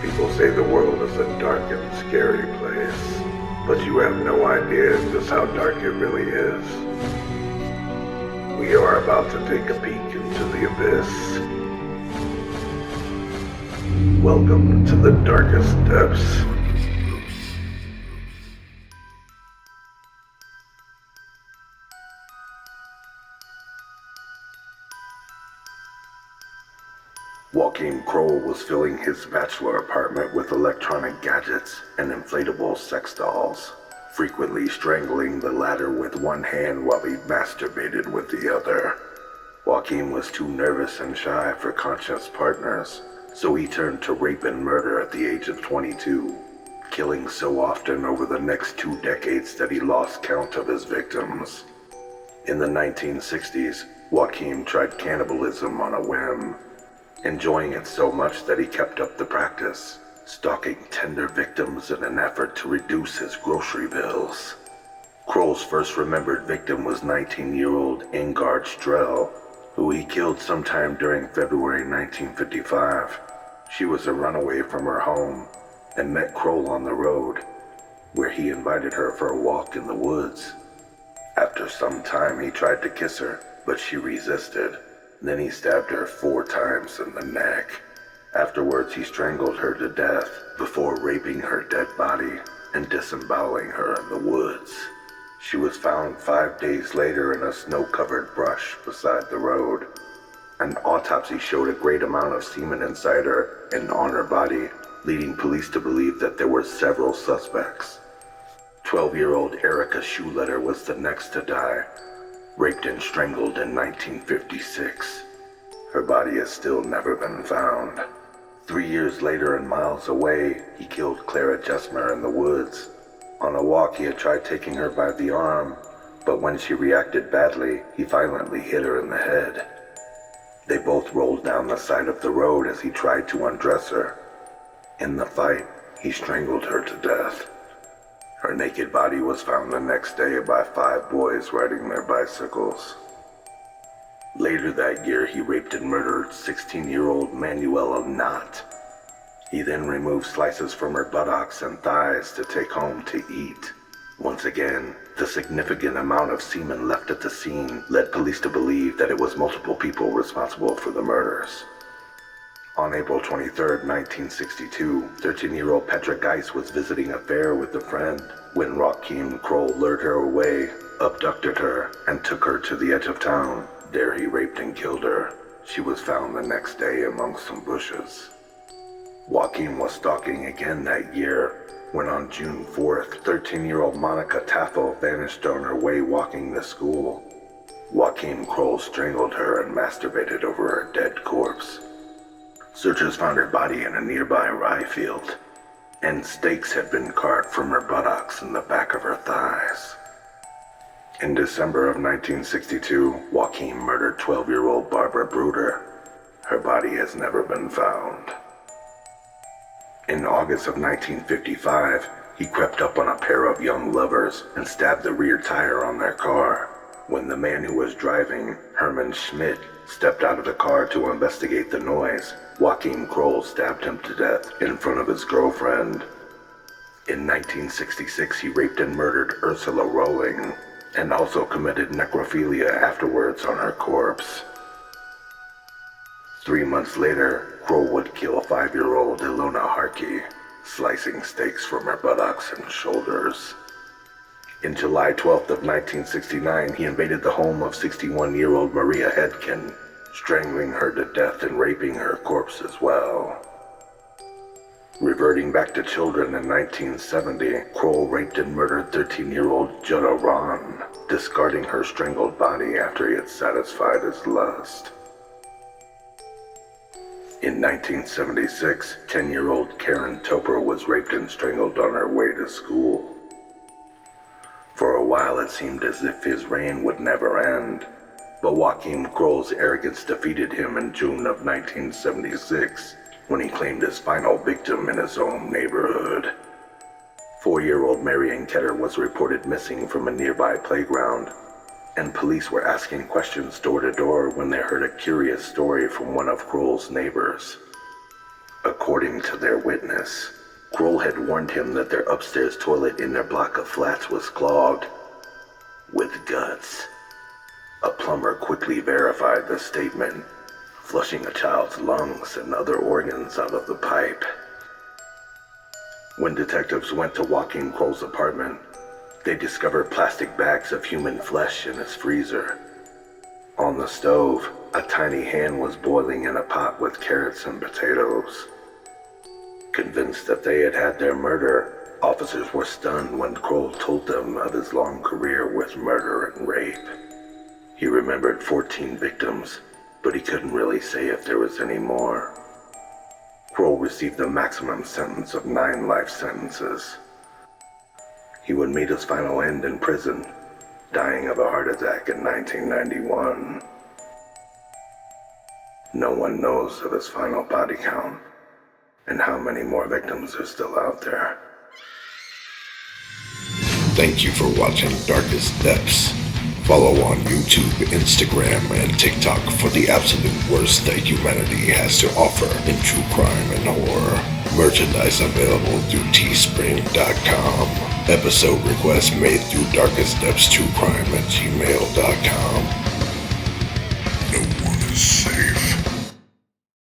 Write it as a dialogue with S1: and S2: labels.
S1: People say the world is a dark and scary place, but you have no idea just how dark it really is. We are about to take a peek into the abyss. Welcome to the darkest depths. Joachim Kroll was filling his bachelor apartment with electronic gadgets and inflatable sex dolls, frequently strangling the latter with one hand while he masturbated with the other. Joachim was too nervous and shy for conscious partners, so he turned to rape and murder at the age of 22, killing so often over the next 2 decades that he lost count of his victims. In the 1960s, Joachim tried cannibalism on a whim, enjoying it so much that he kept up the practice, stalking tender victims in an effort to reduce his grocery bills. Kroll's first remembered victim was 19-year-old Ingard Strell, who he killed sometime during February 1955. She was a runaway from her home and met Kroll on the road, where he invited her for a walk in the woods. After some time, he tried to kiss her, but she resisted. Then he stabbed her 4 times in the neck. Afterwards, he strangled her to death before raping her dead body and disemboweling her in the woods. She was found 5 days later in a snow-covered brush beside the road. An autopsy showed a great amount of semen inside her and on her body, leading police to believe that there were several suspects. 12-year-old Erica Schuletter was the next to die, raped and strangled in 1956. Her body has still never been found. 3 years later and miles away, he killed Clara Jesmer in the woods. On a walk, he had tried taking her by the arm, but when she reacted badly, he violently hit her in the head. They both rolled down the side of the road as he tried to undress her. In the fight, he strangled her to death. Her naked body was found the next day by 5 boys riding their bicycles. Later that year, he raped and murdered 16-year-old Manuela Knott. He then removed slices from her buttocks and thighs to take home to eat. Once again, the significant amount of semen left at the scene led police to believe that it was multiple people responsible for the murders. On April 23, 1962, 13-year-old Petra Geis was visiting a fair with a friend when Joachim Kroll lured her away, abducted her, and took her to the edge of town. There he raped and killed her. She was found the next day among some bushes. Joachim was stalking again that year when on June 4th, 13-year-old Monica Taffel vanished on her way walking to school. Joachim Kroll strangled her and masturbated over her dead corpse. Searchers found her body in a nearby rye field, and stakes had been carved from her buttocks and the back of her thighs. In December of 1962, Joachim murdered 12-year-old Barbara Bruder. Her body has never been found. In August of 1955, he crept up on a pair of young lovers and stabbed the rear tire on their car. When the man who was driving, Herman Schmidt, stepped out of the car to investigate the noise, Joachim Kroll stabbed him to death in front of his girlfriend. In 1966, he raped and murdered Ursula Rowling, and also committed necrophilia afterwards on her corpse. 3 months later, Kroll would kill 5-year-old Ilona Harkey, slicing steaks from her buttocks and shoulders. In July 12th of 1969, he invaded the home of 61-year-old Maria Hedkin, strangling her to death and raping her corpse as well. Reverting back to children in 1970, Kroll raped and murdered 13-year-old Jutta Rahn, discarding her strangled body after he had satisfied his lust. In 1976, 10-year-old Karen Topper was raped and strangled on her way to school. For a while, it seemed as if his reign would never end, but Joachim Kroll's arrogance defeated him in June of 1976, when he claimed his final victim in his own neighborhood. 4-year-old Marion Ketter was reported missing from a nearby playground, and police were asking questions door to door when they heard a curious story from one of Kroll's neighbors. According to their witness, Kroll had warned him that their upstairs toilet in their block of flats was clogged with guts. A plumber quickly verified the statement, flushing a child's lungs and other organs out of the pipe. When detectives went to Joachim Kroll's apartment, they discovered plastic bags of human flesh in his freezer. On the stove, a tiny hand was boiling in a pot with carrots and potatoes. Convinced that they had had their murder, officers were stunned when Kroll told them of his long career with murder and rape. He remembered 14 victims, but he couldn't really say if there was any more. Kroll received a maximum sentence of 9 life sentences. He would meet his final end in prison, dying of a heart attack in 1991. No one knows of his final body count and how many more victims are still out there.
S2: Thank you for watching Darkest Depths. Follow on YouTube, Instagram, and TikTok for the absolute worst that humanity has to offer in true crime and horror. Merchandise available through teespring.com. Episode requests made through darkestdepthstruecrime@gmail.com.